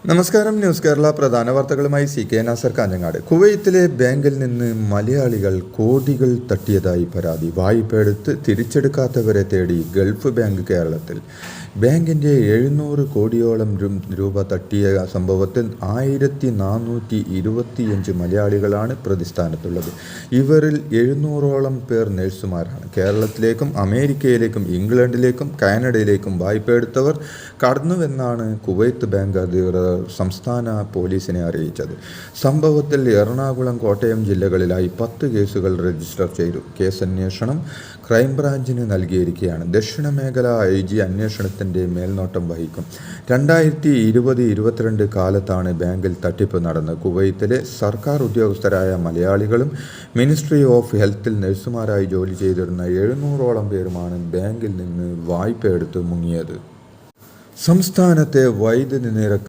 നമസ്കാരം. ന്യൂസ് കേരള പ്രധാന വാർത്തകളുമായി CK നാസർ കാഞ്ഞങ്ങാട്. കുവൈത്തിലെ ബാങ്കിൽ നിന്ന് മലയാളികൾ കോടികൾ തട്ടിയതായി പരാതി. വായ്പയെടുത്ത് തിരിച്ചെടുക്കാത്തവരെ തേടി ഗൾഫ് ബാങ്ക് കേരളത്തിൽ. ബാങ്കിൻ്റെ 700 കോടിയോളം രൂപ തട്ടിയ സംഭവത്തിൽ 1425 മലയാളികളാണ് പ്രതിസ്ഥാനത്തുള്ളത്. ഇവരിൽ 700ഓളം പേർ നഴ്സുമാരാണ്. കേരളത്തിലേക്കും അമേരിക്കയിലേക്കും ഇംഗ്ലണ്ടിലേക്കും കാനഡയിലേക്കും വായ്പയെടുത്തവർ കടന്നുവെന്നാണ് കുവൈത്ത് ബാങ്ക് അധികൃതർ സംസ്ഥാന പോലീസിനെ അറിയിച്ചത്. സംഭവത്തിൽ എറണാകുളം, കോട്ടയം ജില്ലകളിലായി 10 കേസുകൾ രജിസ്റ്റർ ചെയ്തു. കേസന്വേഷണം ക്രൈംബ്രാഞ്ചിന് നൽകിയിരിക്കുകയാണ്. ദക്ഷിണ മേഖല IG അന്വേഷണത്തിൻ്റെ മേൽനോട്ടം വഹിക്കും. 2020-22 കാലത്താണ് ബാങ്കിൽ തട്ടിപ്പ് നടന്നത്. കുവൈത്തിലെ സർക്കാർ ഉദ്യോഗസ്ഥരായ മലയാളികളും മിനിസ്ട്രി ഓഫ് ഹെൽത്തിൽ നഴ്സുമാരായി ജോലി ചെയ്തിരുന്ന 700ഓളം പേരുമാണ് ബാങ്കിൽ നിന്ന് വായ്പയെടുത്ത് മുങ്ങിയത്. സംസ്ഥാനത്തെ വൈദ്യുതി നിരക്ക്